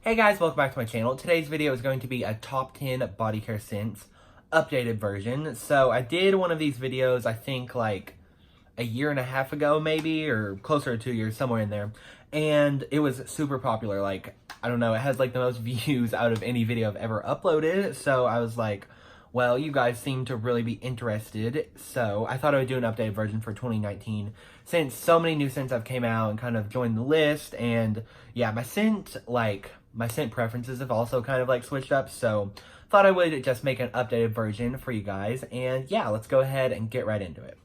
Hey guys, welcome back to my channel. Today's video is going to be a top 10 body care scents updated version. So I did one of these videos, I think like a year and a half ago maybe, or closer to 2 years, somewhere in there. And it was super popular. Like, I don't know, it has like the most views out of any video I've ever uploaded. So I was like, well, you guys seem to really be interested. So I thought I would do an updated version for 2019 since so many new scents have came out and kind of joined the list. And yeah, my scent preferences have also kind of like switched up, so thought I would just make an updated version for you guys. And yeah, let's go ahead and get right into it.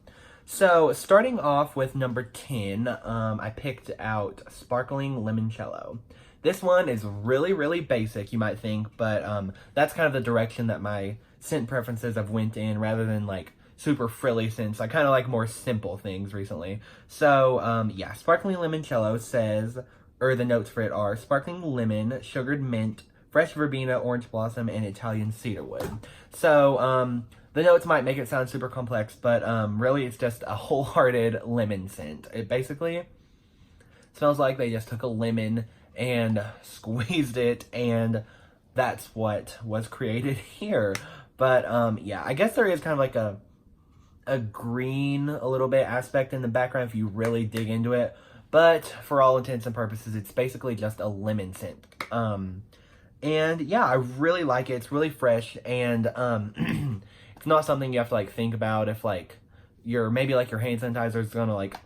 So starting off with number 10, I picked out Sparkling Limoncello. This one is really basic, you might think, but that's kind of the direction that my scent preferences have went in, rather than like super frilly scents. I kind of like more simple things recently. So yeah, Sparkling Limoncello says, or the notes for it are sparkling lemon, sugared mint, fresh verbena, orange blossom, and Italian cedarwood. So the notes might make it sound super complex, but really it's just a wholehearted lemon scent. It basically smells like they just took a lemon and squeezed it, and that's what was created here. But yeah, I guess there is kind of like a green, a little bit aspect in the background if you really dig into it. But for all intents and purposes, it's basically just a lemon scent. And yeah, I really like it. It's really fresh, and it's not something you have to like think about if like maybe like your hand sanitizer is gonna like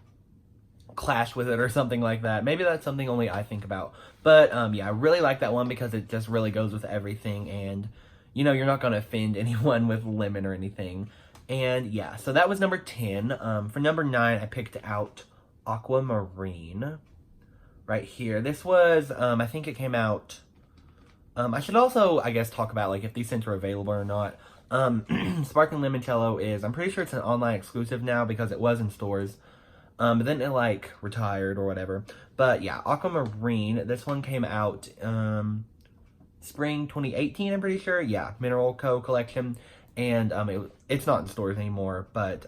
clash with it or something like that. Maybe that's something only I think about. But yeah, I really like that one because it just really goes with everything, and you know, you're not gonna offend anyone with lemon or anything. And yeah, so that was number 10. For number 9, I picked out Aquamarine right here. This was, I think it came out, I should also, I guess, talk about like if these scents are available or not. Sparkling Limoncello is, I'm pretty sure it's an online exclusive now because it was in stores. But then it like retired or whatever. But yeah, Aquamarine, this one came out spring 2018, I'm pretty sure. Yeah, Mineral Co. collection. And it's not in stores anymore, but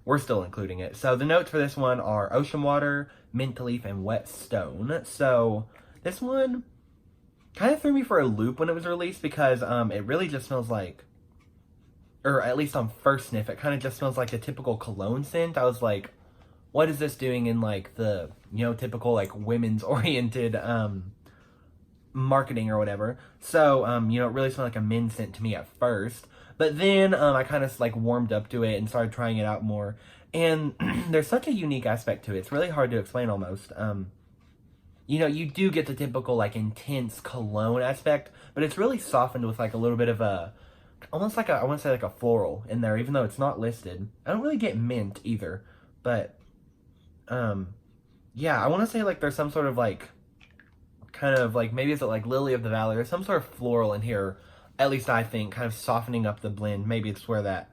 we're still including it. So the notes for this one are ocean water, mint leaf, and wet stone. So this one kind of threw me for a loop when it was released because it really just smells like, or at least on first sniff, it kind of just smells like a typical cologne scent. I was like, what is this doing in like the, you know, typical like women's oriented marketing or whatever. So you know, it really smelled like a men's scent to me at first, but then I kind of like warmed up to it and started trying it out more, and there's such a unique aspect to it. It's really hard to explain almost. You know, you do get the typical like intense cologne aspect, but it's really softened with like a little bit of a, almost like a, I want to say like a floral in there, even though it's not listed. I don't really get mint either, but yeah, I want to say like there's some sort of like kind of like, maybe it's like lily of the valley or some sort of floral in here, at least I think, kind of softening up the blend. Maybe it's where that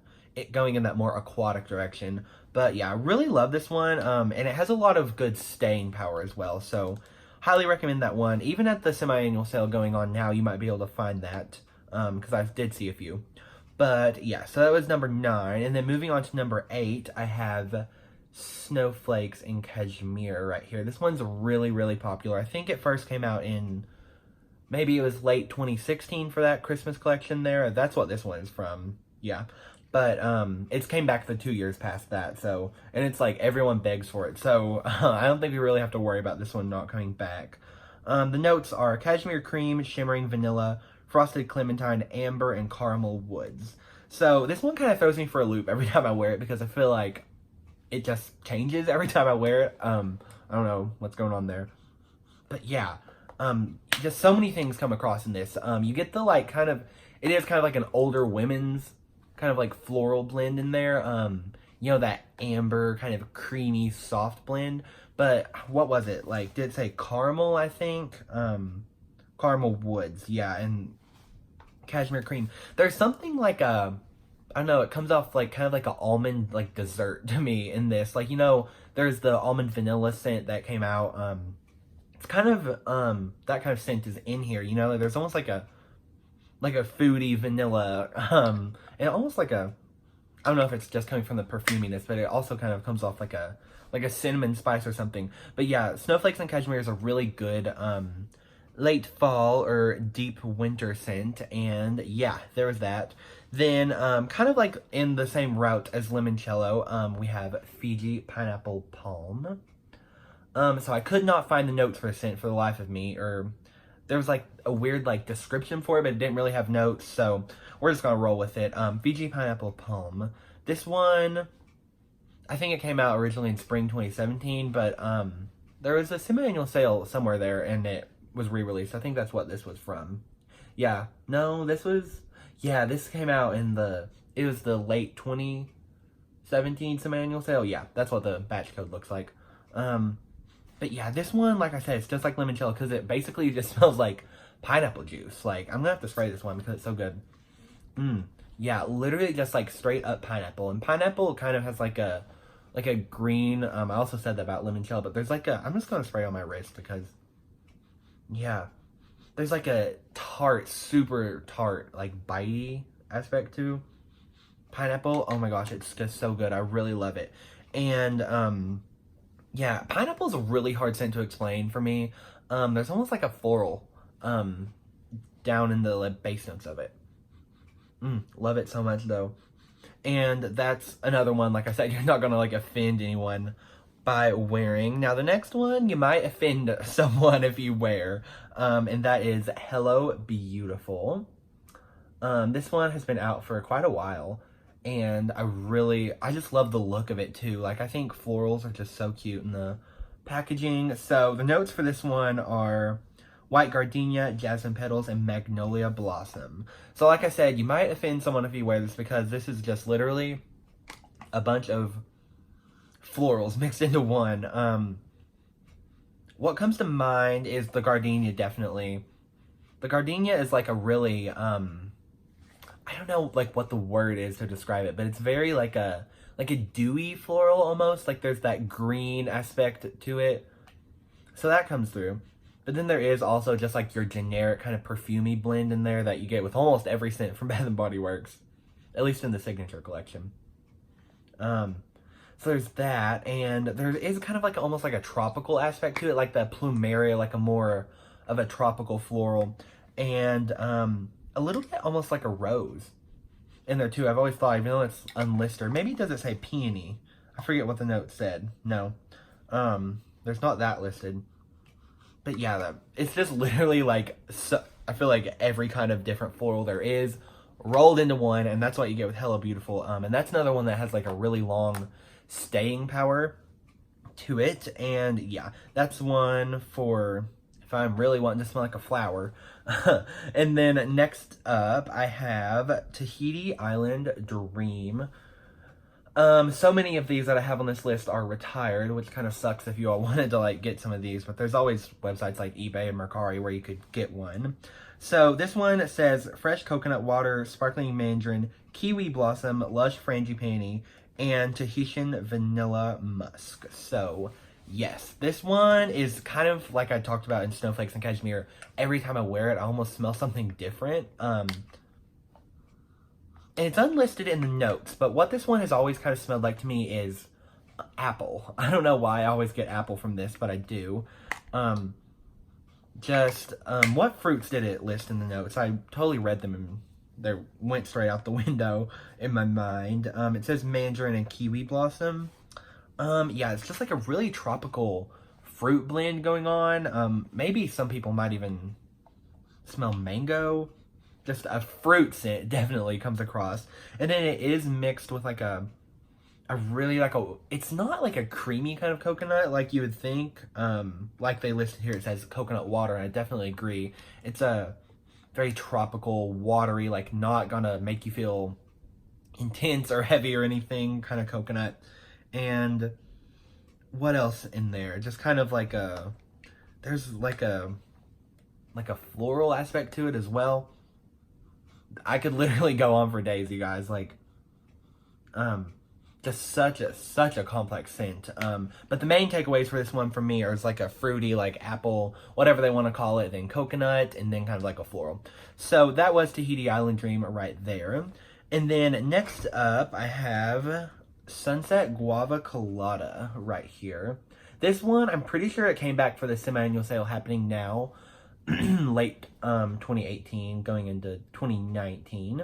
going in that more aquatic direction. But yeah, I really love this one, and it has a lot of good staying power as well, so highly recommend that one. Even at the semi-annual sale going on now, you might be able to find that, because I did see a few. But yeah, so that was number 9, and then moving on to number 8, I have Snowflakes in Cashmere right here. This one's really popular. I think it first came out in, maybe it was late 2016 for that Christmas collection there. That's what this one is from. Yeah. But it's came back the 2 years past that, so, and it's like everyone begs for it. So I don't think we really have to worry about this one not coming back. The notes are cashmere cream, shimmering vanilla, frosted clementine, amber, and caramel woods. So this one kind of throws me for a loop every time I wear it because I feel like it just changes every time I wear it. I don't know what's going on there. But yeah, just so many things come across in this. You get the like kind of, it is kind of like an older women's kind of like floral blend in there. You know, that amber kind of creamy soft blend. But what was it? Like, did it say caramel, I think? Caramel woods, yeah, and cashmere cream. There's something like a, I don't know, it comes off like kind of like an almond like dessert to me in this. Like, you know, there's the almond vanilla scent that came out. It's kind of that kind of scent is in here, you know. There's almost like a foodie vanilla, and almost like a, I don't know if it's just coming from the perfuminess, but it also kind of comes off like a cinnamon spice or something. But yeah, Snowflakes and Cashmere is a really good late fall or deep winter scent, and yeah, there was that. Then, kind of like in the same route as Limoncello, we have Fiji Pineapple Palm. So I could not find the notes for the scent for the life of me, or there was like a weird like description for it, but it didn't really have notes, so we're just gonna roll with it. Fiji Pineapple Palm. This one, I think it came out originally in spring 2017, but there was a semi-annual sale somewhere there, and it was re-released. I think that's what this was from. Yeah, no, this came out in it was the late 2017 semi-annual sale. Yeah, that's what the batch code looks like. But yeah, this one, like I said, it's just like limoncello because it basically just smells like pineapple juice. Like, I'm gonna have to spray this one because it's so good. Yeah, literally just like straight up pineapple. And pineapple kind of has like a green, I also said that about limoncello, but there's like I'm just gonna spray on my wrist because, yeah, there's like a tart, super tart, like bitey aspect to pineapple. Oh my gosh, it's just so good. I really love it. And, yeah, pineapple is a really hard scent to explain for me. There's almost like a floral down in the base notes of it. Love it so much though. And that's another one, like I said, you're not gonna like offend anyone by wearing. Now the next one, you might offend someone if you wear, and that is Hello Beautiful. This one has been out for quite a while. And I just love the look of it too. Like, I think florals are just so cute in the packaging. So the notes for this one are white gardenia, jasmine petals, and magnolia blossom. So like I said, you might offend someone if you wear this because this is just literally a bunch of florals mixed into one. What comes to mind is the gardenia, definitely. The gardenia is like a really, I don't know like what the word is to describe it, but it's very like a dewy floral almost. Like there's that green aspect to it. So that comes through. But then there is also just like your generic kind of perfumey blend in there that you get with almost every scent from Bath & Body Works. At least in the Signature collection. So there's that, and there is kind of like almost like a tropical aspect to it, like the plumeria, like a more of a tropical floral. And a little bit almost like a rose in there too. I've always thought, even though it's unlisted, maybe it doesn't say peony. I forget what the note said. No, there's not that listed. But yeah, it's just literally like, I feel like every kind of different floral there is rolled into one, and that's what you get with Hello Beautiful. And that's another one that has like a really long staying power to it. And yeah, that's one for if I'm really wanting to smell like a flower. And then next up, I have Tahiti Island Dream. So many of these that I have on this list are retired, which kind of sucks if you all wanted to like get some of these, but there's always websites like eBay and Mercari where you could get one. So this one says fresh coconut water, sparkling mandarin, kiwi blossom, lush frangipani, and Tahitian vanilla musk. So yes, this one is kind of like I talked about in Snowflakes and Cashmere. Every time I wear it, I almost smell something different. And it's unlisted in the notes, but what this one has always kind of smelled like to me is apple. I don't know why I always get apple from this, but I do. What fruits did it list in the notes? I totally read them and they went straight out the window in my mind. It says mandarin and kiwi blossom. Yeah, it's just like a really tropical fruit blend going on. Maybe some people might even smell mango. Just a fruit scent definitely comes across. And then it is mixed with like it's not like a creamy kind of coconut like you would think. Like they listed here, it says coconut water, and I definitely agree. It's a very tropical, watery, like not gonna make you feel intense or heavy or anything kind of coconut. And what else in there? Just kind of like there's like a floral aspect to it as well. I could literally go on for days, you guys. Like, just such a complex scent. But the main takeaways for this one from me are like a fruity, like apple, whatever they want to call it, then coconut, and then kind of like a floral. So that was Tahiti Island Dream right there. And then next up, I have Sunset Guava Colada right here. This one, I'm pretty sure it came back for the semi-annual sale happening now. late 2018 going into 2019.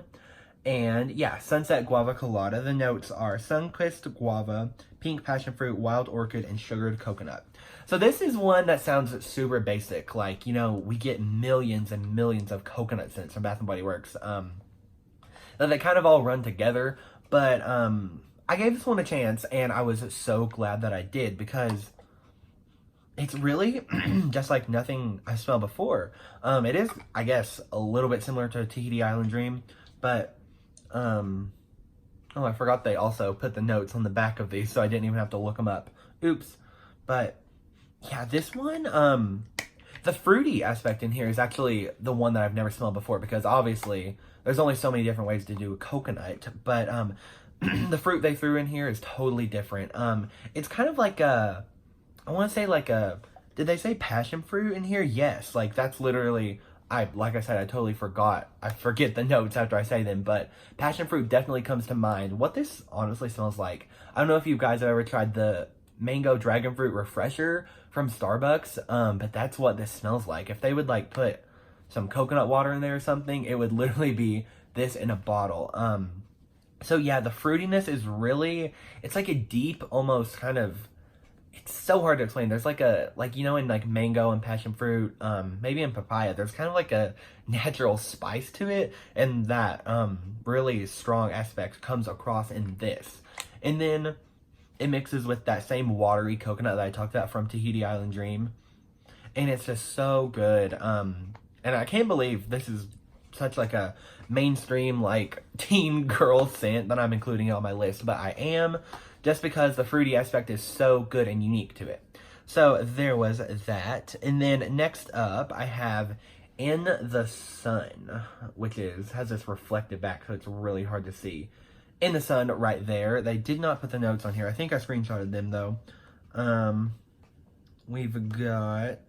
And yeah, Sunset Guava Colada. The notes are sun-kissed guava, pink passion fruit, wild orchid, and sugared coconut. So this is one that sounds super basic. Like, you know, we get millions and millions of coconut scents from Bath & Body Works. That they kind of all run together. But I gave this one a chance, and I was so glad that I did, because it's really just like nothing I smelled before. It is, I guess, a little bit similar to Tahiti Island Dream, but oh, I forgot they also put the notes on the back of these, so I didn't even have to look them up. Oops. But yeah, this one, the fruity aspect in here is actually the one that I've never smelled before, because obviously there's only so many different ways to do a coconut, but the fruit they threw in here is totally different. It's kind of like a, I want to say like a, did they say passion fruit in here? Yes, like that's literally, like I said, I totally forgot. I forget the notes after I say them, but passion fruit definitely comes to mind. What this honestly smells like, I don't know if you guys have ever tried the mango dragon fruit refresher from Starbucks, but that's what this smells like. If they would like put some coconut water in there or something, it would literally be this in a bottle. So yeah, the fruitiness is really, it's like a deep, almost kind of, it's so hard to explain. There's like a, like, you know, in like mango and passion fruit, maybe in papaya, there's kind of like a natural spice to it, and that really strong aspect comes across in this. And then it mixes with that same watery coconut that I talked about from Tahiti Island Dream, and it's just so good. And I can't believe this is such like a mainstream like teen girl scent that I'm including on my list, but I am, just because the fruity aspect is so good and unique to it. So there was that. And then next up I have In the Sun, which has this reflective back, so it's really hard to see. In the Sun right there. They did not put the notes on here. I think I screenshotted them though. We've got,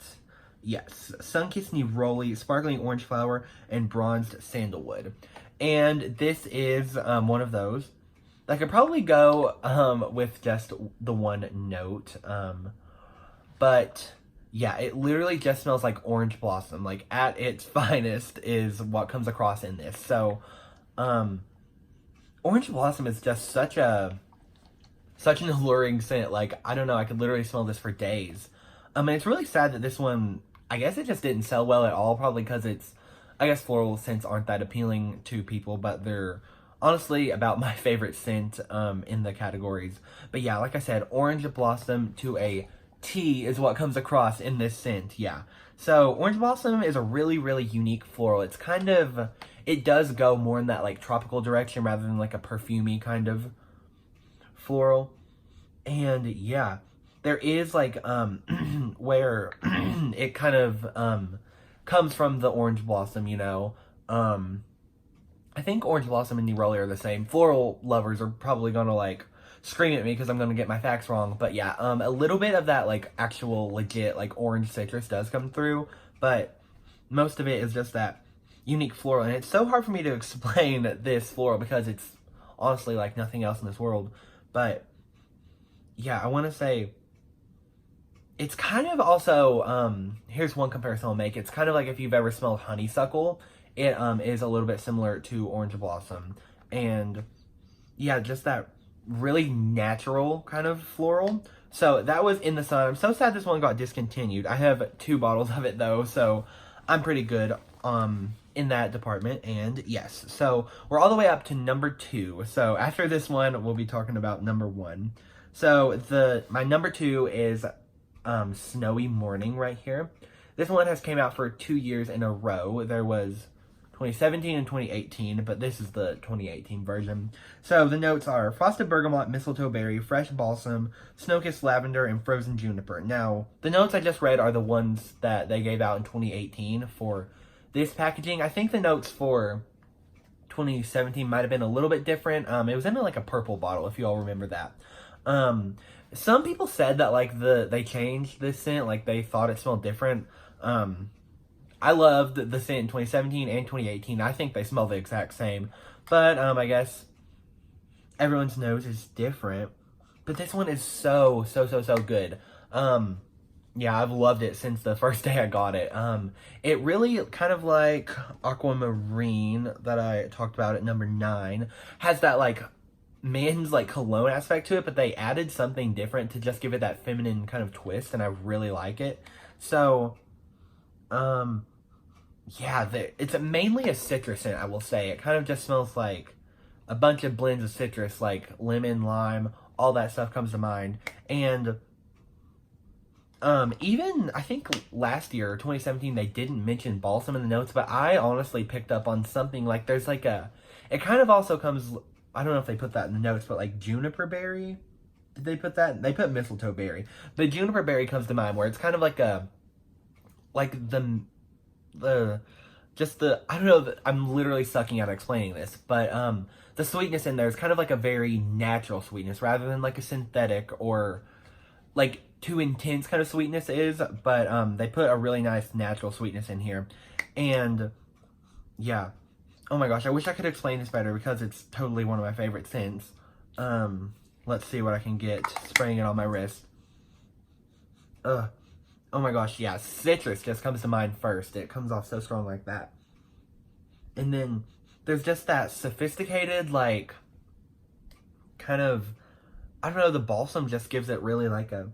yes, sun-kissed neroli, sparkling orange flower, and bronzed sandalwood. And this is one of those that could probably go with just the one note. But yeah, it literally just smells like orange blossom. Like at its finest is what comes across in this. So orange blossom is just such an alluring scent. Like, I don't know, I could literally smell this for days. And it's really sad that this one, I guess it just didn't sell well at all, probably because I guess floral scents aren't that appealing to people, but they're honestly about my favorite scent in the categories. But yeah, like I said, orange blossom to a T is what comes across in this scent, yeah. So orange blossom is a really, really unique floral. It's kind of, it does go more in that like tropical direction rather than like a perfumey kind of floral. And yeah, there is like where it kind of comes from the orange blossom, you know. I think orange blossom and neroli are the same. Floral lovers are probably gonna like scream at me because I'm gonna get my facts wrong. But yeah, a little bit of that like actual legit like orange citrus does come through, but most of it is just that unique floral. And it's so hard for me to explain this floral because it's honestly like nothing else in this world. But yeah, I want to say it's kind of also, here's one comparison I'll make. It's kind of like if you've ever smelled honeysuckle. It is a little bit similar to orange blossom. And yeah, just that really natural kind of floral. So that was In the Sun. I'm so sad this one got discontinued. I have 2 bottles of it though, so I'm pretty good in that department. And yes, so we're all the way up to number 2. So after this one, we'll be talking about number 1. So my number 2 is Snowy Morning right here. This one has came out for 2 years in a row. There was 2017 and 2018, but this is the 2018 version. So the notes are frosted bergamot, mistletoe berry, fresh balsam, snow-kissed lavender, and frozen juniper. Now, the notes I just read are the ones that they gave out in 2018 for this packaging. I think the notes for 2017 might have been a little bit different. It was in like a purple bottle, if you all remember that. Some people said that like they changed this scent, like they thought it smelled different. I loved the scent in 2017 and 2018. I think they smell the exact same. But I guess everyone's nose is different. But this one is so good. yeah, I've loved it since the first day I got it. It really kind of like Aquamarine that I talked about at number 9 has that like men's like cologne aspect to it, but they added something different to just give it that feminine kind of twist, and I really like it. So, um, yeah, it's mainly a citrus scent, I will say. It kind of just smells like a bunch of blends of citrus, like lemon, lime, all that stuff comes to mind. And even I think last year, 2017, they didn't mention balsam in the notes, but I honestly picked up on something like there's like it kind of also comes, I don't know if they put that in the notes, but like juniper berry. Did they put that? They put mistletoe berry. The juniper berry comes to mind where it's kind of like the just the, I don't know, I'm literally sucking at explaining this, but the sweetness in there is kind of like a very natural sweetness rather than like a synthetic or like too intense kind of sweetness is, but they put a really nice natural sweetness in here. And yeah, oh my gosh, I wish I could explain this better because it's totally one of my favorite scents. Let's see what I can get spraying it on my wrist. Oh my gosh, yeah, citrus just comes to mind first. It comes off so strong like that. And then there's just that sophisticated, like, kind of, I don't know, the balsam just gives it really like a,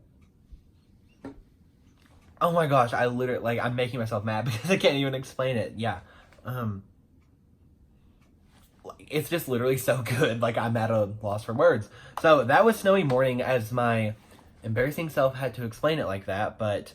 oh my gosh, I literally, like, I'm making myself mad because I can't even explain it. Yeah. It's just literally so good. Like, I'm at a loss for words. So that was Snowy Morning, as my embarrassing self had to explain it like that, but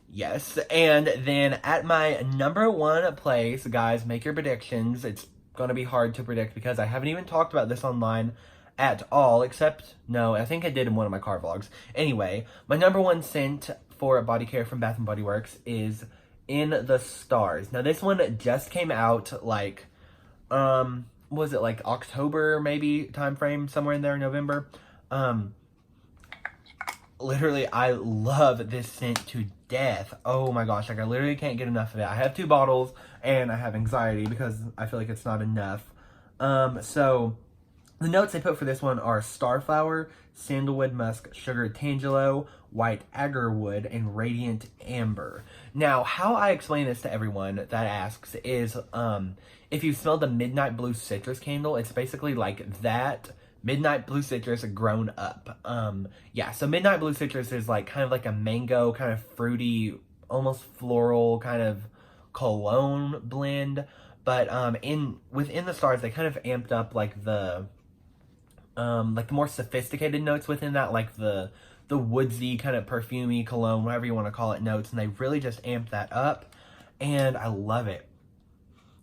yes. And then at my number 1 place, guys, make your predictions. It's gonna be hard to predict because I haven't even talked about this online at all, except, no, I think I did in one of my car vlogs. Anyway, my number 1 scent for body care from Bath & Body Works is In the Stars. Now, this one just came out, like, was it, like, October, maybe, time frame, somewhere in there, November? Literally, I love this scent to death. Oh my gosh, like, I literally can't get enough of it. I have 2 bottles, and I have anxiety because I feel like it's not enough. So the notes they put for this one are starflower, sandalwood musk, sugar tangelo, white agarwood, and radiant amber. Now, how I explain this to everyone that asks is, if you smell the midnight blue citrus candle, it's basically like that midnight blue citrus grown up. Yeah, so midnight blue citrus is like kind of like a mango, kind of fruity, almost floral kind of cologne blend. But within the stars, they kind of amped up like the more sophisticated notes within that, like the woodsy kind of perfumey cologne, whatever you want to call it, notes, and they really just amped that up, and I love it.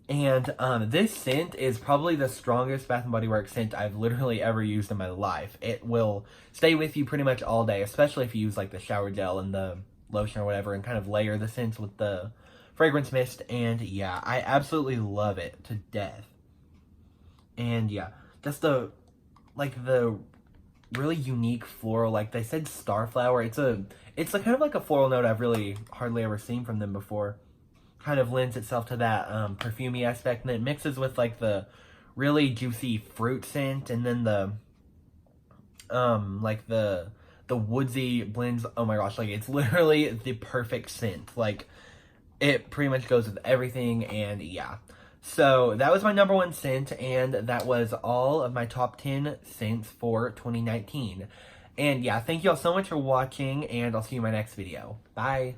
And this scent is probably the strongest Bath & Body Works scent I've literally ever used in my life. It will stay with you pretty much all day, especially if you use like the shower gel and the lotion or whatever and kind of layer the scents with the fragrance mist. And yeah, I absolutely love it to death. And yeah, just the really unique floral, like they said starflower. It's kind of like a floral note I've really hardly ever seen from them before. Kind of lends itself to that perfumey aspect, and it mixes with like the really juicy fruit scent, and then the like the woodsy blends. Oh my gosh, like it's literally the perfect scent. Like it pretty much goes with everything, and yeah. So that was my number 1 scent, and that was all of my top 10 scents for 2019. And yeah, thank you all so much for watching, and I'll see you in my next video. Bye!